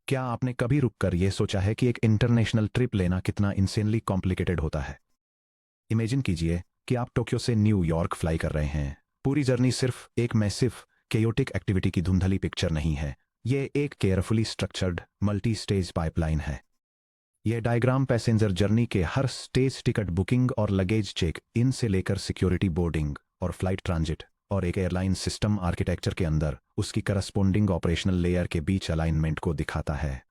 क्या आपने कभी रुककर यह सोचा है कि एक इंटरनेशनल ट्रिप लेना कितना इंसेनली कॉम्प्लिकेटेड होता है? इमेजिन कीजिए कि आप टोक्यो से न्यूयॉर्क फ्लाई कर रहे हैं। पूरी जर्नी सिर्फ एक मैसिव केयोटिक एक्टिविटी की धुंधली पिक्चर नहीं है। ये एक carefully structured multi stage pipeline है। यह डायग्राम पैसेंजर जर्नी के हर स्टेज टिकट बुकिंग और लगेज चेक इन से लेकर सिक्योरिटी बोर्डिंग और फ्लाइट ट्रांजिट और एक एयरलाइन सिस्टम आर्किटेक्चर के अंदर उसकी करस्पोंडिंग ऑपरेशनल लेयर के बीच अलाइनमेंट को दिखाता है।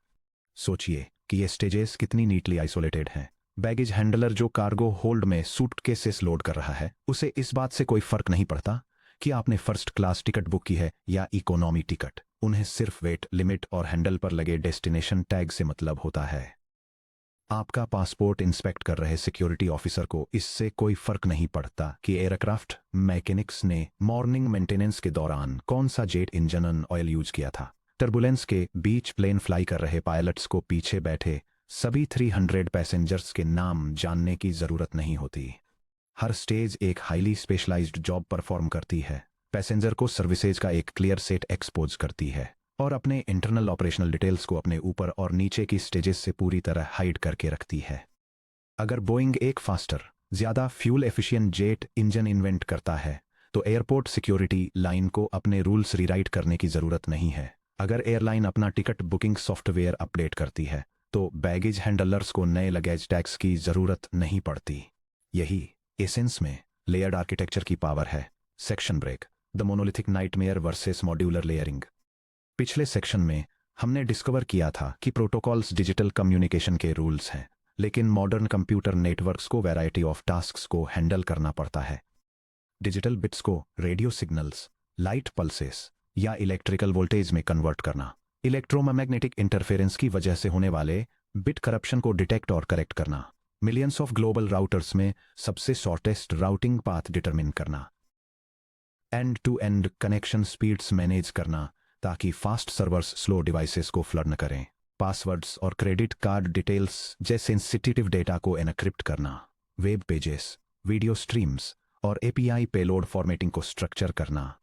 सोचिए कि ये स्टेजेस कितनी नीटली आइसोलेटेड हैं। बैगेज हैंडलर जो कार्गो होल्ड में सूटकेसेस लोड कर रहा है, उसे इस बात से कोई फर्क नहीं पड़ता कि आपने फर्स्ट क्लास टिकट बुक की है या इकोनॉमी टिकट। उन्हें सिर्फ वेट लिमिट और हैंडल पर लगे डेस्टिनेशन टैग से मतलब होता है। आपका पासपोर्ट इंस्पेक्ट कर रहे सिक्योरिटी ऑफिसर को इससे कोई फर्क नहीं पड़ता कि एयरक्राफ्ट मैकेनिक्स ने मॉर्निंग मेंटेनेंस के दौरान कौन सा जेट इंजन ऑयल यूज किया था। टर्बुलेंस के बीच प्लेन फ्लाई कर रहे पायलट्स को पीछे बैठे सभी 300 पैसेंजर्स के नाम जानने की जरूरत नहीं होती। हर स्टेज एक हाईली स्पेशलाइज्ड जॉब परफॉर्म करती है, पैसेंजर को सर्विसेज का एक क्लियर सेट एक्सपोज करती है और अपने इंटरनल ऑपरेशनल डिटेल्स को अपने ऊपर और नीचे की स्टेजेस से पूरी तरह हाइड करके रखती है। अगर बोइंग एक फास्टर, ज्यादा fuel efficient jet engine invent करता है, तो एयरपोर्ट सिक्योरिटी लाइन को अपने रूल्स रीराइट करने की जरूरत नहीं है। अगर एयरलाइन अपना टिकट बुकिंग सॉफ्टवेयर अपडेट करती है, तो बैगेज हैंडलर्स को नए लगेज टैक्स की जरूरत नहीं पड़ती। यही एसेंस में लेयर्ड आर्किटेक्चर की पावर है। Section break, the monolithic nightmare versus modular layering. पिछले सेक्शन में हमने डिस्कवर किया था कि प्रोटोकॉल्स डिजिटल कम्युनिकेशन के रूल्स हैं, लेकिन मॉडर्न कंप्यूटर नेटवर्क्स को वैरायटी ऑफ टास्क्स को हैंडल करना पड़ता है। डिजिटल बिट्स को रेडियो सिग्नल्स, लाइट पल्सेस या इलेक्ट्रिकल वोल्टेज में कन्वर्ट करना, इलेक्ट्रोमैग्नेटिक इंटरफेरेंस की वजह से होने वाले बिट करप्शन को डिटेक्ट और करेक्ट करना, मिलियंस ऑफ ग्लोबल राउटर्स में सबसे शॉर्टेस्ट राउटिंग पाथ डिटरमिन करना, end to end connection speeds manage करना ताकि फास्ट सर्वर्स स्लो डिवाइसेस को फ्लड न करें, पासवर्ड्स और क्रेडिट कार्ड डिटेल्स जैसे सेंसिटिव डेटा को एनक्रिप्ट करना, वेब पेजेस, वीडियो स्ट्रीम्स और एपीआई पेलोड फॉर्मेटिंग को स्ट्रक्चर करना।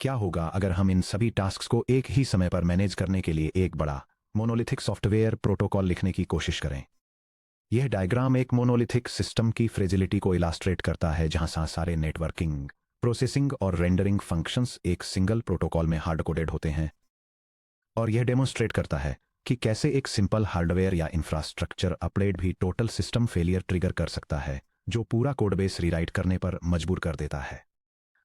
क्या होगा अगर हम इन सभी टास्क्स को एक ही समय पर मैनेज करने के लिए एक बड़ा मोनोलिथिक सॉफ्टवेयर प्रोटोकॉल लिखने की कोशिश करें? यह डायग्राम एक मोनोलिथिक सिस्टम की फ्रेजिलिटी को इलास्ट्रेट करता है, जहां सारे नेटवर्किंग, प्रोसेसिंग और रेंडरिंग फंक्शंस एक सिंगल प्रोटोकॉल में हार्ड कोडेड होते हैं। और यह डेमोन्स्ट्रेट करता है कि कैसे एक सिंपल हार्डवेयर या इंफ्रास्ट्रक्चर अपडेट भी टोटल सिस्टम फेलियर ट्रिगर कर सकता है, जो पूरा कोडबेस रीराइट करने पर मजबूर कर देता है।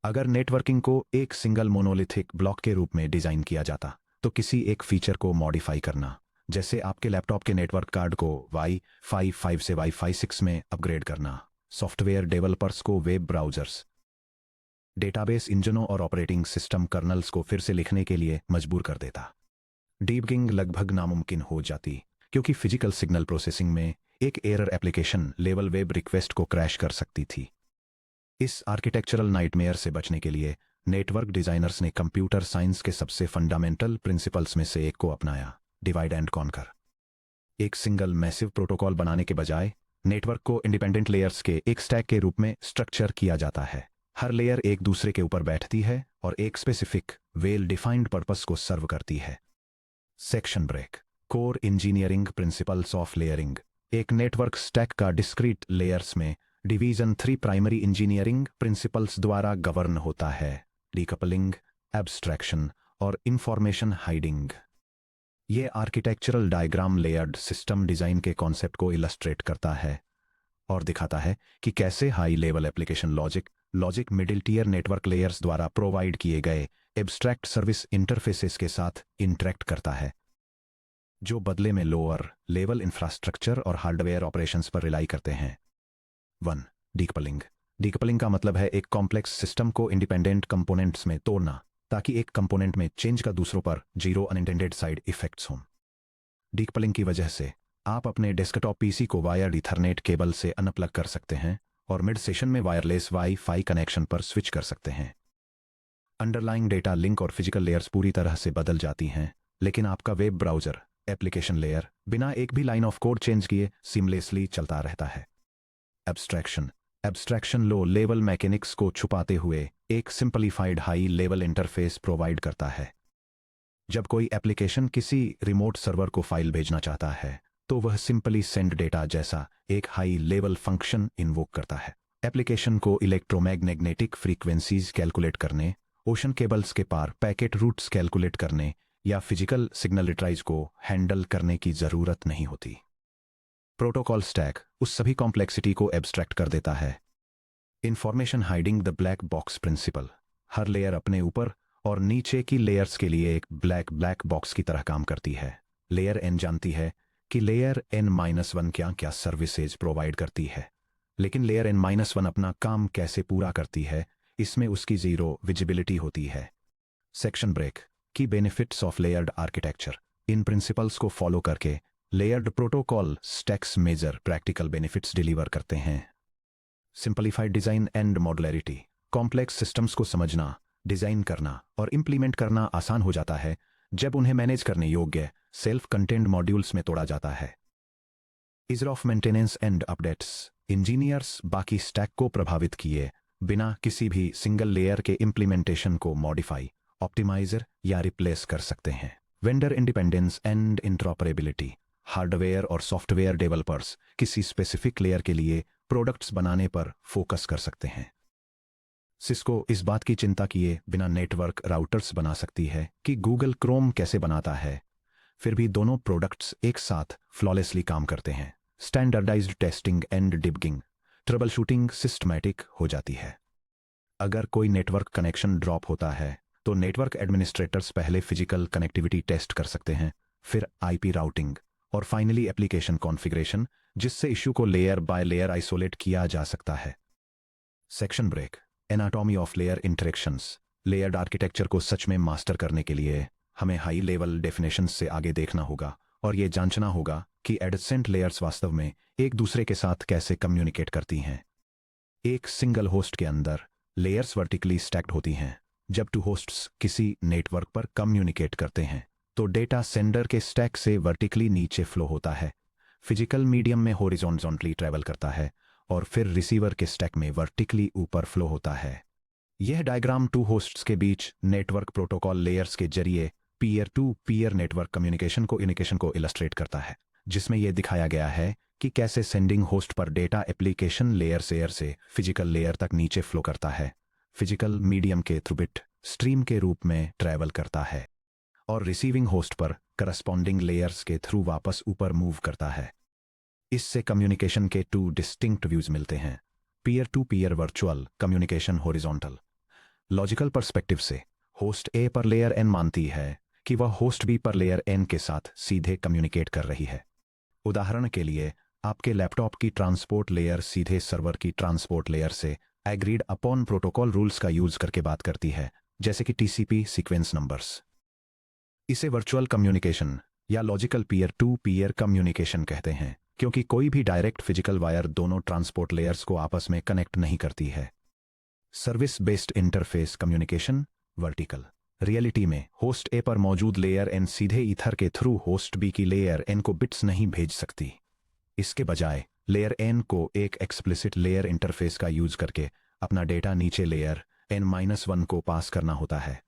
अगर नेटवर्किंग को एक सिंगल मोनोलिथिक ब्लॉक के रूप में डिजाइन किया जाता, तो किसी एक फीचर को मॉडिफाई करना, जैसे आपके लैपटॉप के नेटवर्क कार्ड को वाई-फाई 5 से वाई-फाई 6 में अपग्रेड करना, सॉफ्टवेयर डेवलपर्स को वेब ब्राउजर्स, डेटाबेस इंजनों और ऑपरेटिंग सिस्टम कर्नल्स को फिर से लिखने के लिए मजबूर कर देता। डीबगिंग लगभग नामुमकिन हो जाती, क्योंकि फिजिकल सिग्नल प्रोसेसिंग में एक error application level web request को क्रैश कर सकती थी। इस आर्किटेक्चरल नाइटमेयर से बचने के लिए नेटवर्क डिजाइनर्स ने कंप्यूटर साइंस के सबसे फंडामेंटल प्रिंसिपल्स में से एक को अपनाया, डिवाइड एंड कॉन्कर। एक सिंगल मैसिव प्रोटोकॉल बनाने के बजाय नेटवर्क को इंडिपेंडेंट लेयर्स के एक स्टैक के रूप में स्ट्रक्चर किया जाता है। हर लेयर एक दूसरे के ऊपर बैठती है और एक स्पेसिफिक वेल डिफाइंड पर्पस को सर्व करती है। Section break, core engineering principles of layering. एक नेटवर्क स्टैक का डिस्क्रीट लेयर्स में डिवीजन 3 प्राइमरी इंजीनियरिंग प्रिंसिपल्स द्वारा गवर्न होता है: डीकपलिंग, एब्स्ट्रैक्शन और इंफॉर्मेशन हाइडिंग। ये architectural diagram layered system design के कॉन्सेप्ट को इलस्ट्रेट करता है और दिखाता है कि कैसे high level application logic middle tier network layers द्वारा प्रोवाइड किए गए एब्स्ट्रैक्ट सर्विस इंटरफेसेस के साथ इंटरेक्ट करता है, जो बदले में लोअर लेवल इंफ्रास्ट्रक्चर और हार्डवेयर ऑपरेशंस पर रिलाई करते हैं। 1. डीकपलिंग। डीकपलिंग का मतलब है एक कॉम्प्लेक्स सिस्टम को इंडिपेंडेंट कंपोनेंट्स में तोड़ना, ताकि एक कंपोनेंट में चेंज का दूसरों पर जीरो अनइंटेंडेड साइड इफेक्ट्स हों। डीकपलिंग की वजह से आप अपने डेस्कटॉप पीसी को वायर्ड ईथरनेट केबल से अनप्लग कर सकते हैं और मिड सेशन में वायरलेस वाई-फाई कनेक्शन पर स्विच कर सकते हैं। अंडरलाइंग डेटा लिंक और फिजिकल लेयर्स पूरी तरह से बदल जाती हैं, लेकिन आपका वेब ब्राउजर एप्लीकेशन लेयर बिना एक भी लाइन ऑफ कोड चेंज किए सीमलेसली चलता रहता है। Abstraction. Abstraction low level mechanics को छुपाते हुए एक simplified high level interface provide करता है। जब कोई एप्लीकेशन किसी रिमोट सर्वर को फाइल भेजना चाहता है तो वह सिंपली सेंड डेटा जैसा एक हाई लेवल फंक्शन इन्वोक करता है। एप्लीकेशन को इलेक्ट्रोमैग्नेटिक फ्रीक्वेंसीज कैलकुलेट करने, ओशन केबल्स के पार पैकेट रूट्स कैलकुलेट करने या फिजिकल सिग्नल रिट्राइज को हैंडल करने की जरूरत नहीं होती। प्रोटोकॉल स्टैक उस सभी कॉम्प्लेक्सिटी को एब्स्ट्रैक्ट कर देता है। Information hiding the black box principle, हर लेयर अपने ऊपर और नीचे की लेयर्स के लिए एक ब्लैक बॉक्स की तरह काम करती है। लेयर एन जानती है कि लेयर n-1 क्या क्या सर्विसेज प्रोवाइड करती है, लेकिन लेयर n-1 अपना काम कैसे पूरा करती है इसमें उसकी जीरो विजिबिलिटी होती है। सेक्शन ब्रेक की बेनिफिट्स ऑफ लेयर्ड आर्किटेक्चर। इन प्रिंसिपल्स को फॉलो करके layered protocol stacks major practical benefits deliver करते हैं। Simplified design and modularity, complex systems को समझना, डिजाइन करना और इंप्लीमेंट करना आसान हो जाता है जब उन्हें मैनेज करने योग्य सेल्फ कंटेंट मॉड्यूल्स में तोड़ा जाता है। Ease of maintenance and updates, engineers बाकी स्टैक को प्रभावित किए बिना किसी भी सिंगल लेयर के इंप्लीमेंटेशन को मॉडिफाई, ऑप्टिमाइजर या रिप्लेस कर सकते हैं। Vendor independence and interoperability, hardware और सॉफ्टवेयर डेवलपर्स किसी स्पेसिफिक लेयर के लिए प्रोडक्ट्स बनाने पर फोकस कर सकते हैं। सिस्को इस बात की चिंता किए बिना नेटवर्क राउटर्स बना सकती है कि गूगल क्रोम कैसे बनाता है, फिर भी दोनों प्रोडक्ट्स एक साथ फ्लॉलेसली काम करते हैं। Standardised testing and debugging, troubleshooting systematic हो जाती है। अगर कोई नेटवर्क कनेक्शन ड्रॉप होता है तो नेटवर्क एडमिनिस्ट्रेटर्स पहले फिजिकल कनेक्टिविटी टेस्ट कर सकते हैं, फिर आईपी राउटिंग और फाइनली एप्लीकेशन कॉन्फ़िगरेशन, जिससे इशू को लेयर बाय लेयर आइसोलेट किया जा सकता है। Section break, anatomy of layer interactions. Layered architecture को सच में मास्टर करने के लिए हमें हाई लेवल डेफिनेशंस से आगे देखना होगा और ये जांचना होगा कि एडजेसेंट लेयर्स वास्तव में एक दूसरे के साथ कैसे कम्युनिकेट करती हैं। एक सिंगल होस्ट के अंदर लेयर्स वर्टिकली स्टैक्ड होती हैं। जब टू होस्ट्स किसी नेटवर्क पर कम्युनिकेट करते हैं तो डेटा सेंडर के स्टैक से वर्टिकली नीचे फ्लो होता है, फिजिकल मीडियम में हॉरिजॉन्टली ट्रैवल करता है और फिर रिसीवर के स्टैक में वर्टिकली ऊपर फ्लो होता है। यह डायग्राम टू होस्ट्स के बीच नेटवर्क प्रोटोकॉल लेयर्स के जरिए peer to peer network communication को इलस्ट्रेट करता है, जिसमें यह दिखाया गया है कि कैसे सेंडिंग होस्ट पर डेटा एप्लीकेशन लेयर से फिजिकल लेयर तक नीचे फ्लो करता है, फिजिकल मीडियम के थ्रू बिट स्ट्रीम के रूप में ट्रैवल करता है और रिसीविंग होस्ट पर करस्पॉन्डिंग लेयर्स के थ्रू वापस ऊपर मूव करता है। इससे कम्युनिकेशन के टू डिस्टिंक्ट व्यूज मिलते हैं, peer to peer virtual communication horizontal. Logical perspective से होस्ट ए पर लेयर एन मानती है कि वह होस्ट बी पर लेयर एन के साथ सीधे कम्युनिकेट कर रही है। उदाहरण के लिए आपके लैपटॉप की ट्रांसपोर्ट लेयर सीधे सर्वर की ट्रांसपोर्ट लेयर से एग्रीड अपॉन प्रोटोकॉल रूल्स का यूज करके बात करती है, जैसे कि टीसीपी सीक्वेंस नंबर्स। इसे वर्चुअल कम्युनिकेशन या logical peer to peer communication कहते हैं, क्योंकि कोई भी डायरेक्ट फिजिकल वायर दोनों ट्रांसपोर्ट लेयर्स को आपस में कनेक्ट नहीं करती है। Service based interface communication vertical. Reality में होस्ट ए पर मौजूद लेयर एन सीधे ईथर के थ्रू होस्ट बी की लेयर एन को बिट्स नहीं भेज सकती। इसके बजाय लेयर एन को एक एक्सप्लिसिट लेयर इंटरफेस का यूज करके अपना डेटा नीचे लेयर n-1 को पास करना होता है।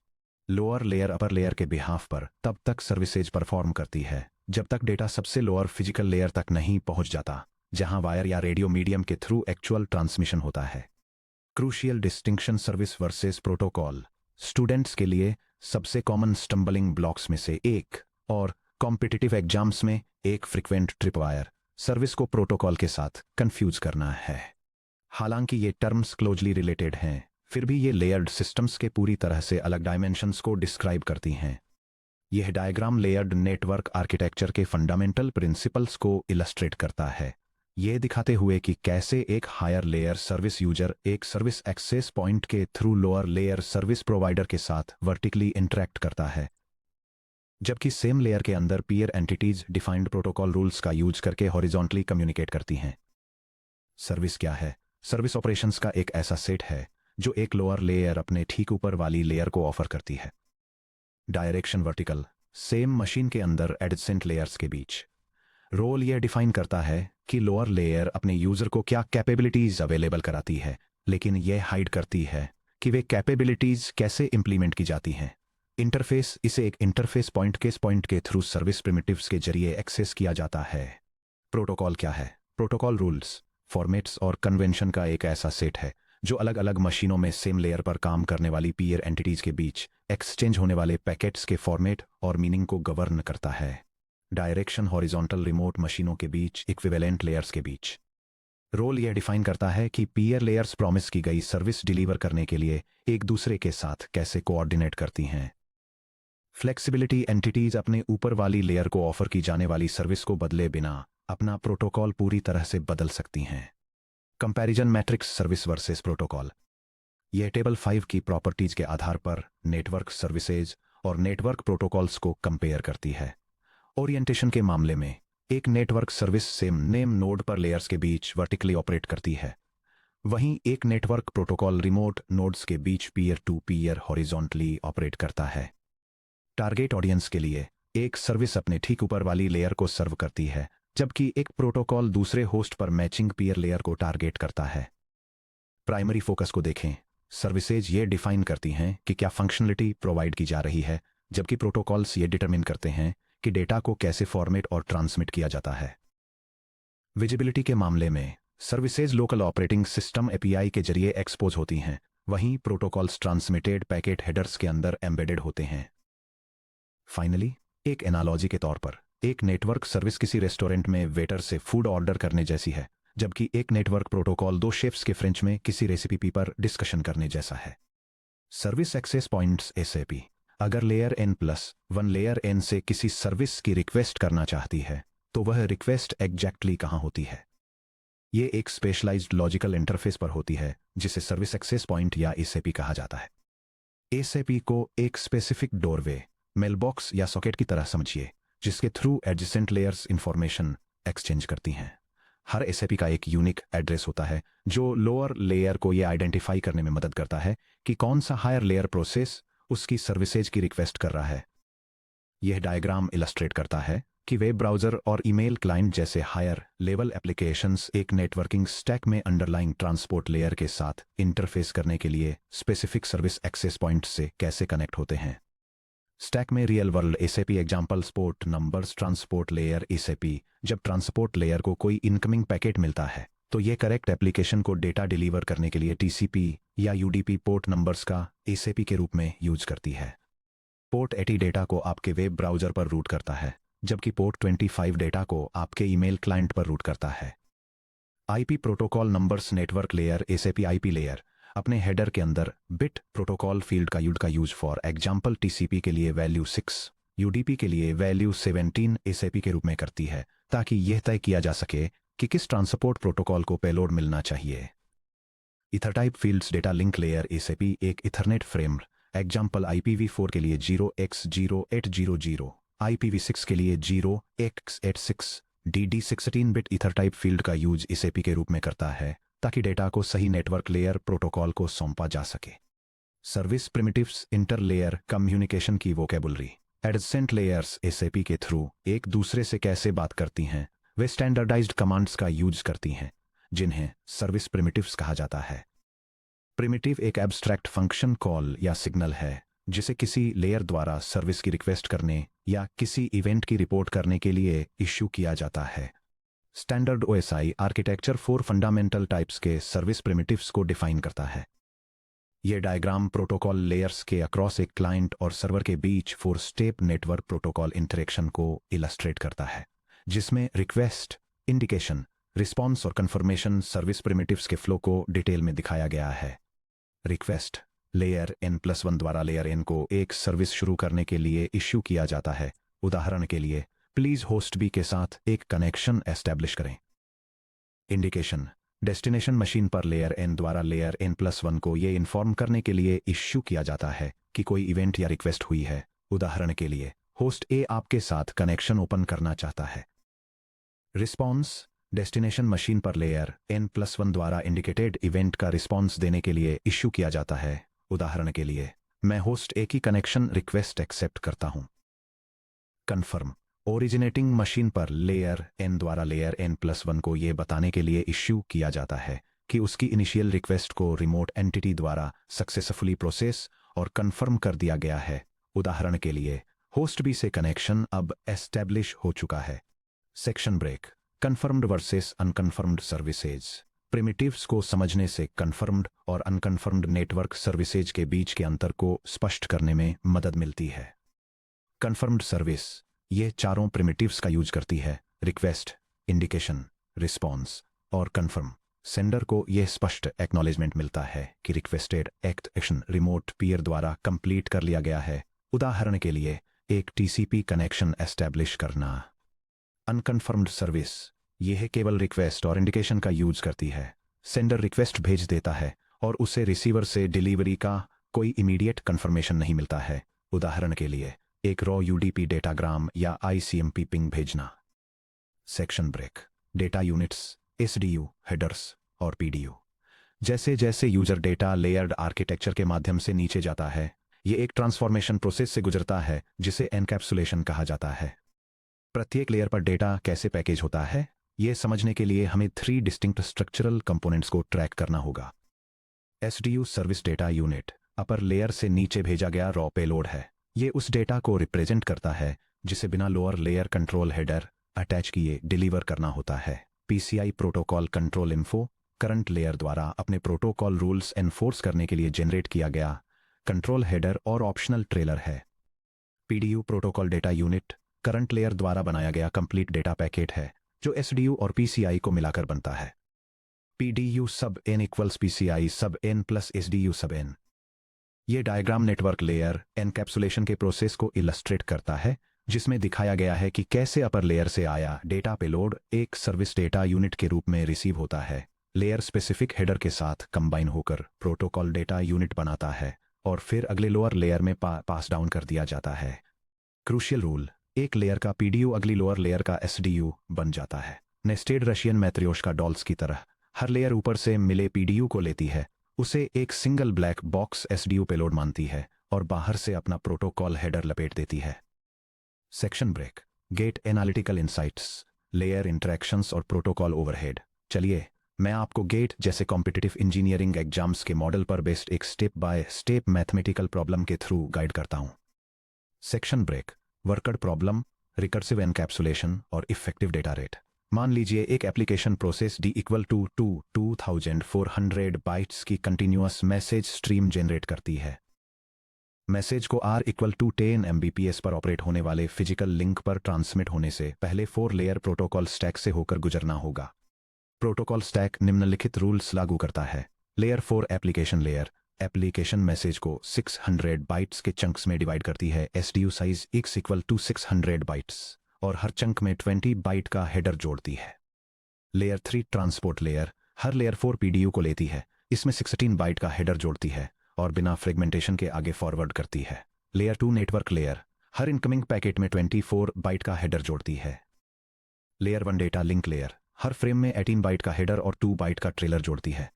लोअर लेयर अपर लेयर के बिहाफ पर तब तक सर्विसेज परफॉर्म करती है जब तक डेटा सबसे लोअर फिजिकल लेयर तक नहीं पहुंच जाता, जहां वायर या रेडियो मीडियम के थ्रू एक्चुअल ट्रांसमिशन होता है। Crucial distinction service versus protocol. Students के लिए सबसे कॉमन स्टम्बलिंग ब्लॉक्स में से एक और कॉम्पिटिटिव एग्जाम्स में एक फ्रिक्वेंट ट्रिपवायर सर्विस को प्रोटोकॉल के साथ कंफ्यूज करना है। हालांकि ये टर्म्स क्लोजली रिलेटेड हैं, फिर भी ये लेयर्ड सिस्टम्स के पूरी तरह से अलग डायमेंशंस को डिस्क्राइब करती हैं। यह डायग्राम लेयर्ड नेटवर्क आर्किटेक्चर के फंडामेंटल प्रिंसिपल्स को इलस्ट्रेट करता है, ये दिखाते हुए कि कैसे एक हायर लेयर सर्विस यूजर एक सर्विस एक्सेस पॉइंट के through lower layer service provider के साथ वर्टिकली इंटरैक्ट करता है, जबकि सेम लेयर के अंदर peer entities defined protocol rules का यूज करके हॉरिजॉन्टली कम्युनिकेट करती हैं। सर्विस क्या है? सर्विस ऑपरेशंस का एक ऐसा सेट है जो एक लोअर लेयर अपने ठीक ऊपर वाली लेयर को ऑफर करती है। डायरेक्शन वर्टिकल, सेम मशीन के अंदर एडजेसेंट लेयर्स के बीच। रोल यह डिफाइन करता है कि लोअर लेयर अपने यूजर को क्या कैपेबिलिटीज अवेलेबल कराती है, लेकिन यह हाइड करती है कि वे कैपेबिलिटीज कैसे इंप्लीमेंट की जाती हैं। इंटरफेस, इसे एक इंटरफेस पॉइंट के थ्रू सर्विस प्रिमिटिव्स के जरिए एक्सेस किया जाता है। प्रोटोकॉल क्या है? प्रोटोकॉल रूल्स, फॉर्मेट्स और कन्वेंशन का एक ऐसा सेट है जो अलग अलग मशीनों में सेम लेयर पर काम करने वाली पीयर एंटिटीज के बीच एक्सचेंज होने वाले पैकेट्स के फॉर्मेट और मीनिंग को गवर्न करता है। डायरेक्शन, हॉरिजॉन्टल, रिमोट मशीनों के बीच, इक्विवेलेंट लेयर्स के बीच। रोल यह डिफाइन करता है कि पीयर लेयर्स प्रॉमिस की गई सर्विस डिलीवर करने के लिए एक दूसरे के साथ कैसे कोऑर्डिनेट करती हैं। फ्लेक्सिबिलिटी, एंटिटीज अपने ऊपर वाली लेयर को ऑफर की जाने वाली सर्विस को बदले बिना अपना प्रोटोकॉल पूरी तरह से बदल सकती हैं। Comparison matrix, service versus protocol. यह टेबल 5 की प्रॉपर्टीज के आधार पर नेटवर्क सर्विसेज और नेटवर्क प्रोटोकॉल्स को कंपेयर करती है। ओरिएंटेशन के मामले में एक network service same name node पर लेयर्स के बीच वर्टिकली ऑपरेट करती है, वहीं एक नेटवर्क प्रोटोकॉल रिमोट नोड्स के बीच peer to peer horizontally operate करता है। टारगेट ऑडियंस के लिए एक सर्विस अपने ठीक ऊपर वाली लेयर को सर्व करती है, जबकि एक प्रोटोकॉल दूसरे होस्ट पर मैचिंग पीयर लेयर को टारगेट करता है। प्राइमरी फोकस को देखें। सर्विसेज ये डिफाइन करती हैं कि क्या फंक्शनलिटी प्रोवाइड की जा रही है, जबकि प्रोटोकॉल्स ये डिटरमिन करते हैं कि डेटा को कैसे फॉर्मेट और ट्रांसमिट किया जाता है। विजिबिलिटी के मामले में services local operating system API के जरिए एक्सपोज होती हैं, वहीं प्रोटोकॉल्स ट्रांसमिटेड पैकेट हेडर्स के अंदर एम्बेडेड होते हैं। फाइनली, एक एनालॉजी के तौर पर एक नेटवर्क सर्विस किसी रेस्टोरेंट में वेटर से फूड ऑर्डर करने जैसी है, जबकि एक नेटवर्क प्रोटोकॉल दो शेफ्स के फ्रेंच में किसी रेसिपी पर डिस्कशन करने जैसा है। Service access points, SAP. अगर लेयर n+1 लेयर n से किसी सर्विस की रिक्वेस्ट करना चाहती है, तो वह रिक्वेस्ट एग्जैक्टली कहाँ होती है? ये एक स्पेशलाइज्ड लॉजिकल इंटरफेस पर होती है जिसे सर्विस एक्सेस पॉइंट या एसएपी कहा जाता है। एसएपी को एक स्पेसिफिक डोरवे, मेलबॉक्स या सॉकेट की तरह समझिए, जिसके through adjacent layers information exchange करती हैं। हर एसएपी का एक यूनिक एड्रेस होता है जो लोअर लेयर को यह आइडेंटिफाई करने में मदद करता है कि कौन सा हायर लेयर प्रोसेस उसकी सर्विसेज की रिक्वेस्ट कर रहा है। यह डायग्राम इलस्ट्रेट करता है कि वेब ब्राउज़र और ईमेल क्लाइंट जैसे हायर लेवल एप्लीकेशंस एक नेटवर्किंग स्टैक में अंडरलाइंग ट्रांसपोर्ट लेयर के साथ इंटरफेस करने के लिए स्पेसिफिक सर्विस एक्सेस पॉइंट से कैसे कनेक्ट होते हैं। स्टैक में real world SAP example, port numbers, transport layer SAP. जब ट्रांसपोर्ट लेयर को कोई इनकमिंग पैकेट मिलता है, तो यह करेक्ट एप्लीकेशन को डेटा डिलीवर करने के लिए टीसीपी या यूडीपी पोर्ट नंबर्स का एसएपी के रूप में यूज करती है। पोर्ट 80 डेटा को आपके वेब ब्राउज़र पर रूट करता है, जबकि पोर्ट 25 डेटा को आपके ईमेल क्लाइंट पर रूट करता है। IP protocol numbers, network layer SAP IP layer अपने हेडर के अंदर बिट प्रोटोकॉल फील्ड का यूज फॉर एग्जांपल टीसीपी के लिए वैल्यू 6, यूडीपी के लिए वैल्यू 17 एसएपी के रूप में करती है, ताकि यह तय किया जा सके कि किस ट्रांसपोर्ट प्रोटोकॉल को पेलोड मिलना चाहिए। Ethertype fields, data link layer SAP एक इथरनेट फ्रेम एग्जांपल IPv4 के लिए 0x0800, IPv6 के लिए 0x86, DD 16 बिट इथरटाइप फील्ड का यूज एसएपी के रूप में करता है ताकि डेटा को सही नेटवर्क लेयर प्रोटोकॉल को सौंपा जा सके। Service primitives, inter layer communication की वोकैबुलरी। एडजेसेंट लेयर्स एसएपी के थ्रू एक दूसरे से कैसे बात करती हैं, वे स्टैंडर्डाइज्ड कमांड्स का यूज करती हैं, जिन्हें सर्विस प्रिमिटिव्स कहा जाता है। प्रिमिटिव एक एब्स्ट्रैक्ट फंक्शन कॉल या सिग्नल है जिसे किसी लेयर द्वारा सर्विस की रिक्वेस्ट करने या किसी इवेंट की रिपोर्ट करने के लिए इश्यू किया जाता है। Standard OSI architecture 4 fundamental types के सर्विस प्रिमिटिव्स को डिफाइन करता है। यह डायग्राम प्रोटोकॉल लेयर्स के अक्रॉस एक क्लाइंट और सर्वर के बीच 4 स्टेप नेटवर्क प्रोटोकॉल इंटरेक्शन को इलस्ट्रेट करता है, जिसमें रिक्वेस्ट, इंडिकेशन, रिस्पॉन्स और कंफर्मेशन सर्विस प्रिमिटिव्स के फ्लो को डिटेल में दिखाया गया है। रिक्वेस्ट लेयर n+1 द्वारा लेयर n को एक सर्विस शुरू करने के लिए इश्यू किया जाता है। उदाहरण के लिए, प्लीज होस्ट बी के साथ एक कनेक्शन एस्टैब्लिश करें। इंडिकेशन डेस्टिनेशन मशीन पर लेयर n द्वारा लेयर n+1 को यह इन्फॉर्म करने के लिए इश्यू किया जाता है कि कोई इवेंट या रिक्वेस्ट हुई है। उदाहरण के लिए, होस्ट ए आपके साथ कनेक्शन ओपन करना चाहता है। रिस्पॉन्स डेस्टिनेशन मशीन पर लेयर n+1 द्वारा इंडिकेटेड इवेंट का रिस्पॉन्स देने के लिए इश्यू किया जाता है। उदाहरण के लिए, मैं होस्ट ए की कनेक्शन रिक्वेस्ट एक्सेप्ट करता हूं। कन्फर्म ओरिजिनेटिंग मशीन पर लेयर n द्वारा लेयर n+1 को यह बताने के लिए इश्यू किया जाता है कि उसकी इनिशियल रिक्वेस्ट को रिमोट एंटिटी द्वारा सक्सेसफुली प्रोसेस और कन्फर्म कर दिया गया है। उदाहरण के लिए होस्ट बी से कनेक्शन अब एस्टैब्लिश हो चुका है। Section break. Confirmed versus unconfirmed services. Primitives को समझने से कन्फर्म्ड और अनकन्फर्म्ड नेटवर्क सर्विसेज के बीच के अंतर को स्पष्ट करने में मदद मिलती है। कन्फर्म्ड सर्विस ये चारों प्रिमिटिव्स का यूज करती है: रिक्वेस्ट, इंडिकेशन, रिस्पॉन्स और कन्फर्म। सेंडर को यह स्पष्ट एक्नॉलेजमेंट मिलता है कि रिक्वेस्टेड एक्शन रिमोट पीयर द्वारा कंप्लीट कर लिया गया है। उदाहरण के लिए एक टीसीपी कनेक्शन एस्टैब्लिश करना। अनकन्फर्म्ड सर्विस यह केवल रिक्वेस्ट और इंडिकेशन का यूज करती है। सेंडर रिक्वेस्ट भेज देता है और उसे रिसीवर से डिलीवरी का कोई इमीडिएट कंफर्मेशन नहीं मिलता है। उदाहरण के लिए एक रॉ यूडीपी डेटाग्राम या आईसीएमपी पिंग भेजना। Section break. Data units, SDU, headers और पीडीयू। जैसे जैसे यूजर डेटा लेयर्ड आर्किटेक्चर के माध्यम से नीचे जाता है, यह एक ट्रांसफॉर्मेशन प्रोसेस से गुजरता है जिसे एनकैप्सुलेशन कहा जाता है। प्रत्येक लेयर पर डेटा कैसे पैकेज होता है, यह समझने के लिए हमें 3 डिस्टिंक्ट स्ट्रक्चरल कंपोनेंट्स को ट्रैक करना होगा। SDU service data unit upper layer से नीचे भेजा गया रॉ पेलोड है। यह उस डेटा को रिप्रेजेंट करता है जिसे बिना lower layer control header attach किए डिलीवर करना होता है। PCI protocol control info current layer द्वारा अपने प्रोटोकॉल रूल्स एनफोर्स करने के लिए जनरेट किया गया कंट्रोल हेडर और ऑप्शनल ट्रेलर है। PDU protocol data unit current layer द्वारा बनाया गया कंप्लीट डेटा पैकेट है जो एसडीयू और पीसीआई को मिलाकर बनता है। पीडीयू सब एन इक्वल्स पीसीआई सब एन प्लस एसडीयू सब एन। ये डायग्राम नेटवर्क लेयर एनकैप्सुलेशन के प्रोसेस को इलस्ट्रेट करता है, जिसमें दिखाया गया है कि कैसे अपर लेयर से आया डेटा पेलोड एक सर्विस डेटा यूनिट के रूप में रिसीव होता है, लेयर स्पेसिफिक हेडर के साथ कंबाइन होकर प्रोटोकॉल डेटा यूनिट बनाता है और फिर अगले लोअर लेयर में पास डाउन कर दिया जाता है। क्रूशियल रूल, एक लेयर का पीडीयू अगली लोअर लेयर का एसडीयू बन जाता है। नेस्टेड रशियन मैत्रियोश्का डॉल्स की तरह हर लेयर ऊपर से मिले पीडीयू को लेती है, उसे एक single black box SDU payload मानती है और बाहर से अपना प्रोटोकॉल हेडर लपेट देती है। Section break. GATE analytical insights, layer interactions और प्रोटोकॉल ओवरहेड। चलिए मैं आपको गेट जैसे कॉम्पिटिटिव इंजीनियरिंग एग्जाम्स के मॉडल पर बेस्ड एक step by step mathematical problem के थ्रू गाइड करता हूं। Section break. Worked problem, recursive encapsulation और इफेक्टिव डेटा रेट। मान लीजिए एक application process D equal to 2400 bytes की कंटिन्यूअस मैसेज स्ट्रीम जनरेट करती है। मैसेज को R इक्वल टू 10 Mbps पर ऑपरेट होने वाले फिजिकल लिंक पर ट्रांसमिट होने से पहले 4 लेयर प्रोटोकॉल स्टैक से होकर गुजरना होगा। प्रोटोकॉल स्टैक निम्नलिखित रूल्स लागू करता है। Layer 4 application layer application message को 600 बाइट्स के चंक्स में डिवाइड करती है। SDU size x equal to 600 bytes और हर चंक में 20 बाइट का हेडर जोड़ती है। लेयर 3 ट्रांसपोर्ट लेयर हर लेयर 4 पीडीयू को लेती है, इसमें 16 बाइट का हेडर जोड़ती है और बिना फ्रेगमेंटेशन के आगे फॉरवर्ड करती है। लेयर 2 नेटवर्क लेयर हर इनकमिंग पैकेट में 24 बाइट का हेडर जोड़ती है। लेयर 1 डेटा लिंक लेयर हर फ्रेम में 18 बाइट का हेडर और 2 बाइट का ट्रेलर जोड़ती है।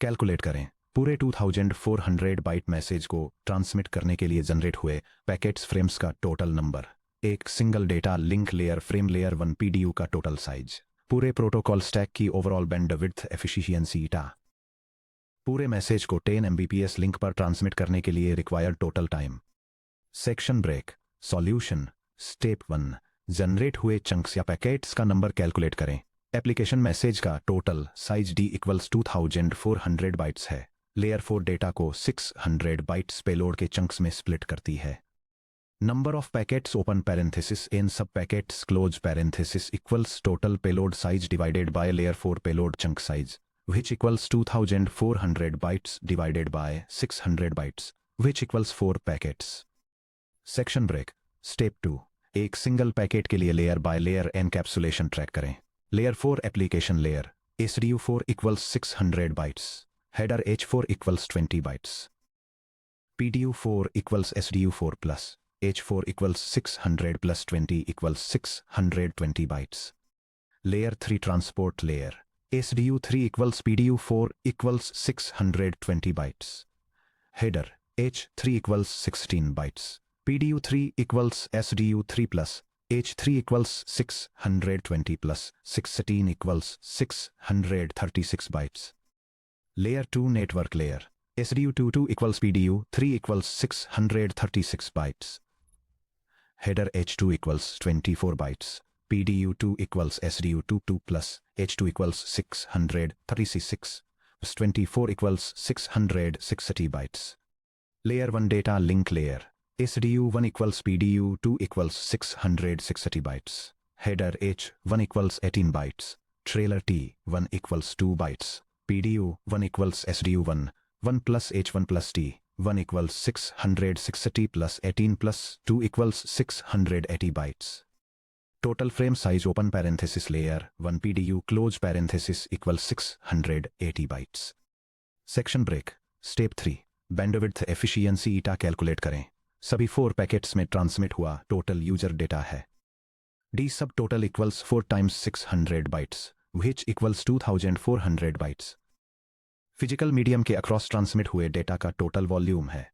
कैलकुलेट करें, पूरे 2400 बाइट मैसेज को ट्रांसमिट करने के लिए जनरेट हुए पैकेट्स फ्रेम्स का टोटल नंबर, एक single data link layer frame layer 1 PDU का टोटल साइज, पूरे प्रोटोकॉल स्टैक की ओवरऑल बैंडविड्थ एफिशिएंसी टा, पूरे मैसेज को 10 Mbps लिंक पर ट्रांसमिट करने के लिए required total time. Section break. Solution. Step 1, generate हुए चंक्स या पैकेट्स का नंबर कैलकुलेट करें। एप्लीकेशन मैसेज का total size D equals 2400 bytes है। लेयर 4 डेटा को 600 बाइट्स पेलोड के चंक्स में स्प्लिट करती है। Number of packets open parenthesis N sub packets close parenthesis equals total payload size divided by layer 4 payload chunk size, which equals 2400 bytes divided by 600 bytes, which equals 4 packets. Section break. Step 2. एक single packet के लिए layer by layer encapsulation track करें। Layer 4 application layer SDU4 equals 600 bytes. Header H4 equals 20 bytes. PDU4 equals SDU4 plus H4 equals 600 plus 20 equals 620 bytes. Layer 3 transport layer SDU3 equals PDU4 equals 620 bytes. Header H3 equals 16 bytes. PDU3 equals SDU3 plus H3 equals 620 plus 16 equals 636 bytes. Layer 2 network layer SDU22 equals PDU3 equals 636 bytes. Header H2 equals 24 bytes. PDU2 equals SDU22 plus H2 equals 636. 24 equals 660 bytes. Layer 1 data link layer. SDU1 equals PDU2 equals 660 bytes. Header H1 equals 18 bytes. Trailer T1 equals 2 bytes. PDU1 equals SDU1. 1 plus H1 plus T1 equals 660 plus 18 plus 2 equals 680 bytes. Total frame size open parenthesis layer 1 PDU close parenthesis equals 680 bytes. Section break. Step 3. Bandwidth efficiency eta calculate करें. सभी 4 packets में transmit हुआ total user data है. D sub total equals 4 times 600 bytes, which equals 2400 bytes. Physical medium के across transmit हुए data का total volume है.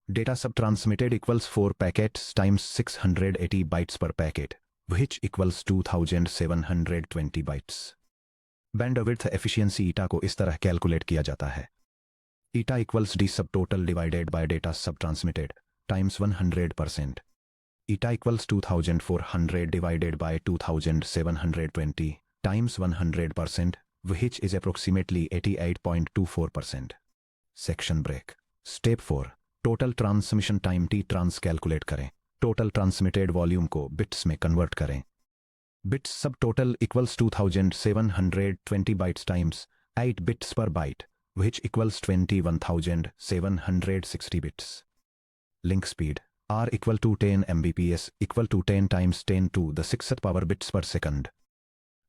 Data sub transmitted equals 4 packets times 680 bytes per packet, which equals 2720 bytes. Bandwidth efficiency eta को इस तरह calculate किया जाता है. Eta equals D sub total divided by data sub transmitted times 100%. Eta equals 2400 divided by 2720 times 100%, which is approximately 88.24%. Section break. Step 4. Total transmission time T trans calculate करें. Total transmitted volume को bits में convert करें. Bits sub total equals 2720 bytes times 8 bits per byte, which equals 21760 bits. Link speed R equal to 10 Mbps equal to 10 times 10 to the 6th power bits per second.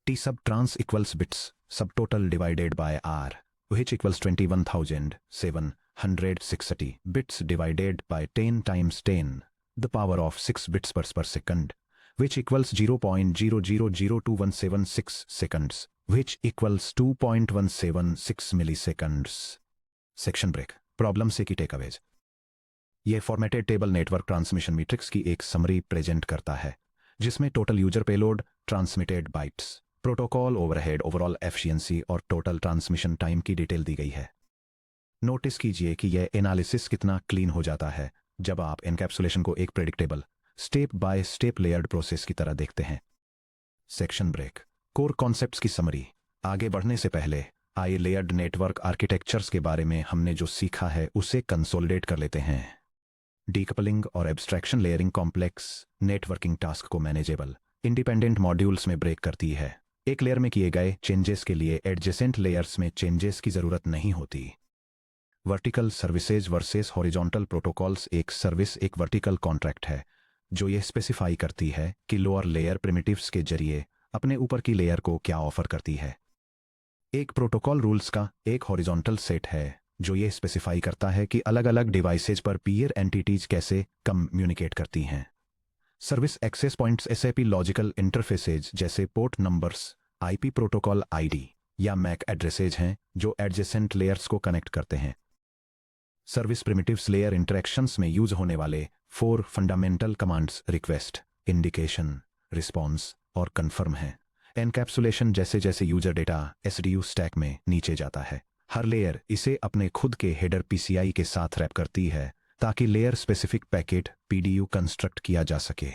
T sub trans equals bits subtotal divided by R, which equals 21760 bits divided by 10 times 10, the power of 6 bits per second, which equals 0.0002176 seconds, which equals 2.176 milliseconds. Section break. Problem से की takeaways. यह formatted table network transmission matrix की एक summary present करता है, जिसमें total user payload, transmitted bytes, protocol overhead, overall efficiency और total transmission time की डिटेल दी गई है. नोटिस कीजिए कि यह एनालिसिस कितना क्लीन हो जाता है जब आप एनकैप्सुलेशन को एक predictable step by step layered process की तरह देखते हैं. Section break. कोर कॉन्सेप्ट्स की समरी. आगे बढ़ने से पहले आइए लेयर्ड नेटवर्क आर्किटेक्चर्स के बारे में हमने जो सीखा है उसे कंसोलिडेट कर लेते हैं. डीकपलिंग और abstraction layering complex networking task को मैनेजेबल इंडिपेंडेंट मॉड्यूल्स में ब्रेक करती है. एक लेयर में किए गए चेंजेस के लिए एडजेसेंट लेयर्स में चेंजेस की जरूरत नहीं होती. Vertical services versus horizontal protocols. एक सर्विस एक वर्टिकल कॉन्ट्रैक्ट है जो ये स्पेसिफाई करती है कि लोअर लेयर प्रिमिटिव्स के जरिए अपने ऊपर की लेयर को क्या ऑफर करती है. एक प्रोटोकॉल रूल्स का एक हॉरिजॉन्टल सेट है जो ये स्पेसिफाई करता है कि अलग अलग डिवाइसेज पर पीयर एंटिटीज कैसे कम्युनिकेट करती हैं. Service access points SAP logical interfaces जैसे port numbers, IP protocol ID या मैक एड्रेसेज हैं जो एडजेसेंट लेयर्स को कनेक्ट करते हैं. सर्विस प्रिमिटिव्स लेयर इंटरेक्शंस में यूज होने वाले 4 fundamental commands request, indication, response और कन्फर्म हैं. एनकैप्सुलेशन जैसे जैसे यूजर डेटा एसडीयू स्टैक में नीचे जाता है, हर लेयर इसे अपने खुद के हेडर पीसीआई के साथ रैप करती है ताकि layer specific packet PDU construct किया जा सके.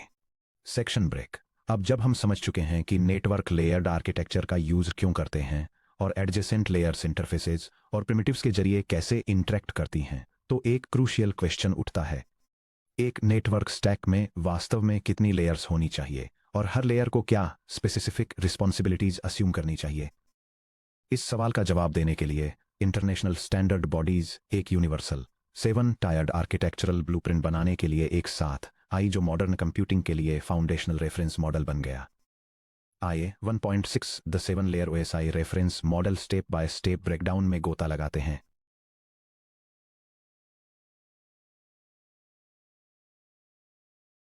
Section break. अब जब हम समझ चुके हैं कि नेटवर्क लेयर्ड आर्किटेक्चर का यूज क्यों करते हैं और एडजेसेंट लेयर्स इंटरफेसेस और प्रिमिटिव्स के जरिए कैसे इंटरेक्ट करती हैं, तो एक क्रूशियल क्वेश्चन उठता है. एक नेटवर्क स्टैक में वास्तव में कितनी लेयर्स होनी चाहिए और हर लेयर को क्या स्पेसिफिक रिस्पॉन्सिबिलिटीज अस्यूम करनी चाहिए. इस सवाल का जवाब देने के लिए इंटरनेशनल स्टैंडर्ड बॉडीज एक यूनिवर्सल 7 टायर्ड आर्किटेक्चरल ब्लूप्रिंट बनाने के लिए एक साथ आई जो मॉडर्न कंप्यूटिंग के लिए फाउंडेशनल रेफरेंस मॉडल बन गया. आइए 1.6 the 7 layer OSI reference model step by step breakdown में गोता लगाते हैं.